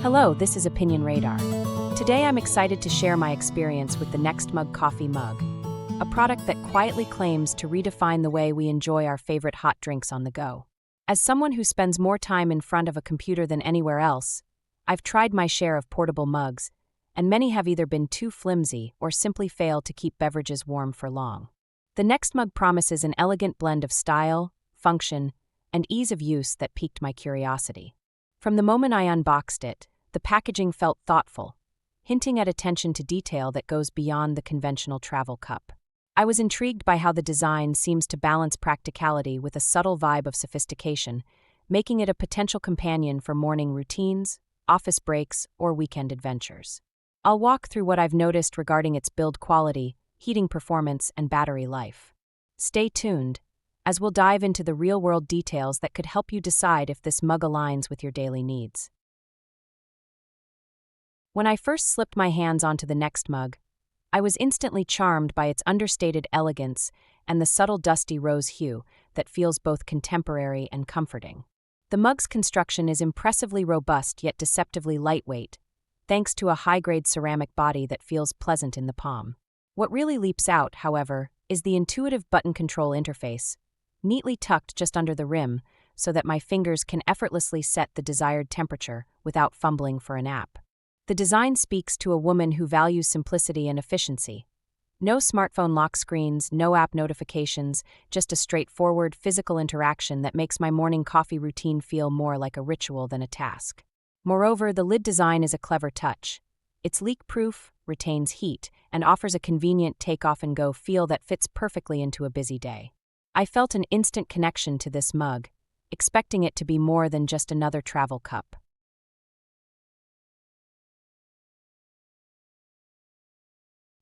Hello, this is Opinion Radar. Today I'm excited to share my experience with the Nextmug Coffee Mug, a product that quietly claims to redefine the way we enjoy our favorite hot drinks on the go. As someone who spends more time in front of a computer than anywhere else, I've tried my share of portable mugs, and many have either been too flimsy or simply failed to keep beverages warm for long. The Nextmug promises an elegant blend of style, function, and ease of use that piqued my curiosity. From the moment I unboxed it, the packaging felt thoughtful, hinting at attention to detail that goes beyond the conventional travel cup. I was intrigued by how the design seems to balance practicality with a subtle vibe of sophistication, making it a potential companion for morning routines, office breaks, or weekend adventures. I'll walk through what I've noticed regarding its build quality, heating performance, and battery life. Stay tuned, as we'll dive into the real-world details that could help you decide if this mug aligns with your daily needs. When I first slipped my hands onto the Nextmug, I was instantly charmed by its understated elegance and the subtle dusty rose hue that feels both contemporary and comforting. The mug's construction is impressively robust yet deceptively lightweight, thanks to a high-grade ceramic body that feels pleasant in the palm. What really leaps out, however, is the intuitive button control interface, neatly tucked just under the rim so that my fingers can effortlessly set the desired temperature without fumbling for an app. The design speaks to a woman who values simplicity and efficiency. No smartphone lock screens, no app notifications, just a straightforward physical interaction that makes my morning coffee routine feel more like a ritual than a task. Moreover, the lid design is a clever touch. It's leak-proof, retains heat, and offers a convenient take-off-and-go feel that fits perfectly into a busy day. I felt an instant connection to this mug, expecting it to be more than just another travel cup.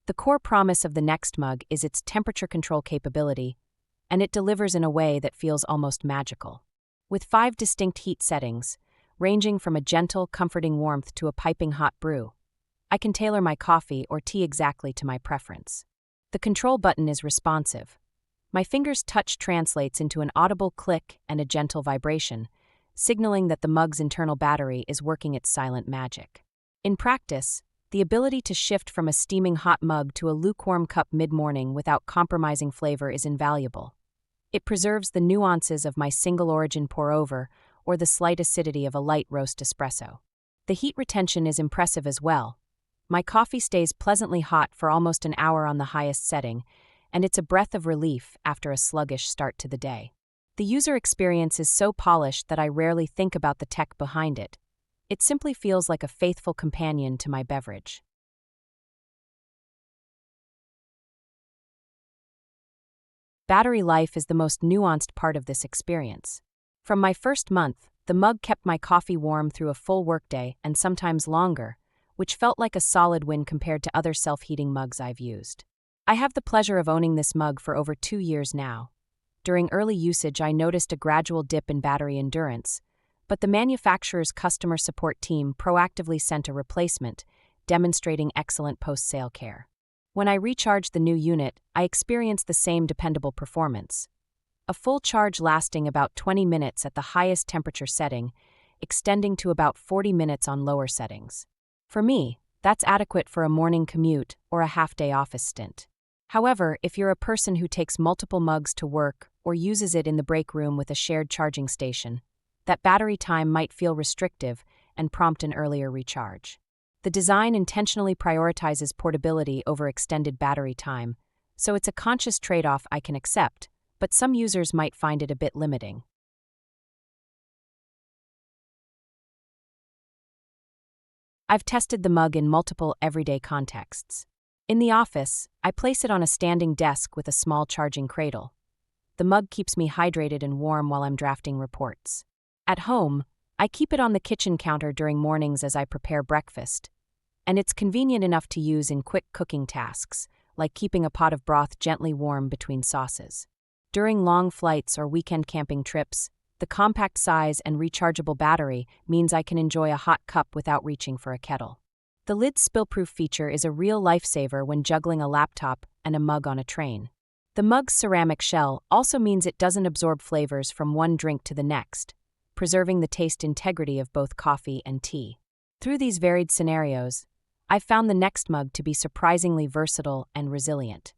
The core promise of the Nextmug is its temperature control capability, and it delivers in a way that feels almost magical. With 5 distinct heat settings, ranging from a gentle, comforting warmth to a piping hot brew, I can tailor my coffee or tea exactly to my preference. The control button is responsive. My finger's touch translates into an audible click and a gentle vibration, signaling that the mug's internal battery is working its silent magic. In practice, the ability to shift from a steaming hot mug to a lukewarm cup mid-morning without compromising flavor is invaluable. It preserves the nuances of my single-origin pour-over or the slight acidity of a light roast espresso. The heat retention is impressive as well. My coffee stays pleasantly hot for almost an hour on the highest setting, and it's a breath of relief after a sluggish start to the day. The user experience is so polished that I rarely think about the tech behind it. It simply feels like a faithful companion to my beverage. Battery life is the most nuanced part of this experience. From my first month, the mug kept my coffee warm through a full workday and sometimes longer, which felt like a solid win compared to other self-heating mugs I've used. I have the pleasure of owning this mug for over 2 years now. During early usage, I noticed a gradual dip in battery endurance, but the manufacturer's customer support team proactively sent a replacement, demonstrating excellent post-sale care. When I recharged the new unit, I experienced the same dependable performance. A full charge lasting about 20 minutes at the highest temperature setting, extending to about 40 minutes on lower settings. For me, that's adequate for a morning commute or a half-day office stint. However, if you're a person who takes multiple mugs to work or uses it in the break room with a shared charging station, that battery time might feel restrictive and prompt an earlier recharge. The design intentionally prioritizes portability over extended battery time, so it's a conscious trade-off I can accept, but some users might find it a bit limiting. I've tested the mug in multiple everyday contexts. In the office, I place it on a standing desk with a small charging cradle. The mug keeps me hydrated and warm while I'm drafting reports. At home, I keep it on the kitchen counter during mornings as I prepare breakfast, and it's convenient enough to use in quick cooking tasks, like keeping a pot of broth gently warm between sauces. During long flights or weekend camping trips, the compact size and rechargeable battery means I can enjoy a hot cup without reaching for a kettle. The lid's spill-proof feature is a real lifesaver when juggling a laptop and a mug on a train. The mug's ceramic shell also means it doesn't absorb flavors from one drink to the next, preserving the taste integrity of both coffee and tea. Through these varied scenarios, I've found the Nextmug to be surprisingly versatile and resilient.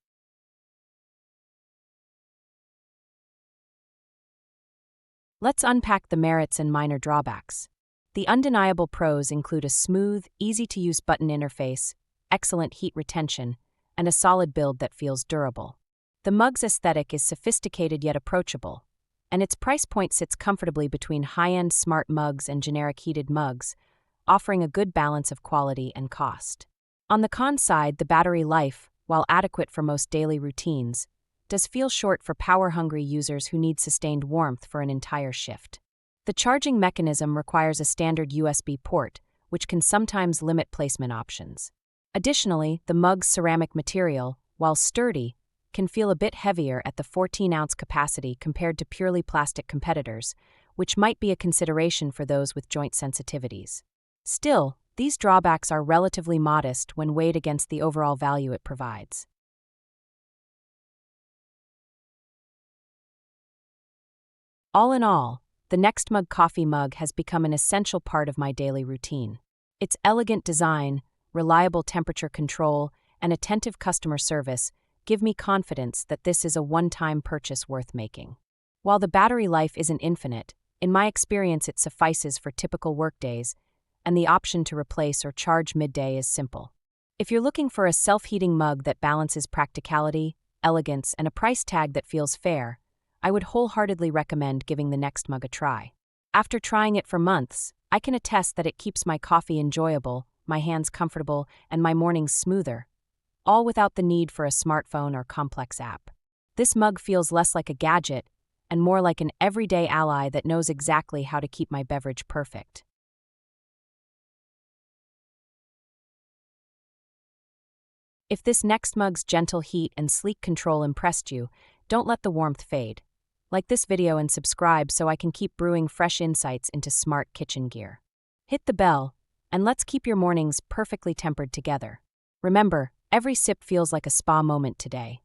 Let's unpack the merits and minor drawbacks. The undeniable pros include a smooth, easy-to-use button interface, excellent heat retention, and a solid build that feels durable. The mug's aesthetic is sophisticated yet approachable, and its price point sits comfortably between high-end smart mugs and generic heated mugs, offering a good balance of quality and cost. On the con side, the battery life, while adequate for most daily routines, does feel short for power-hungry users who need sustained warmth for an entire shift. The charging mechanism requires a standard USB port, which can sometimes limit placement options. Additionally, the mug's ceramic material, while sturdy, can feel a bit heavier at the 14-ounce capacity compared to purely plastic competitors, which might be a consideration for those with joint sensitivities. Still, these drawbacks are relatively modest when weighed against the overall value it provides. All in all, the Nextmug Coffee Mug has become an essential part of my daily routine. Its elegant design, reliable temperature control, and attentive customer service give me confidence that this is a one-time purchase worth making. While the battery life isn't infinite, in my experience it suffices for typical workdays, and the option to replace or charge midday is simple. If you're looking for a self-heating mug that balances practicality, elegance, and a price tag that feels fair, I would wholeheartedly recommend giving the Nextmug a try. After trying it for months, I can attest that it keeps my coffee enjoyable, my hands comfortable, and my mornings smoother, all without the need for a smartphone or complex app. This mug feels less like a gadget and more like an everyday ally that knows exactly how to keep my beverage perfect. If this Nextmug's gentle heat and sleek control impressed you, don't let the warmth fade. Like this video and subscribe so I can keep brewing fresh insights into smart kitchen gear. Hit the bell, and let's keep your mornings perfectly tempered together. Remember, every sip feels like a spa moment today.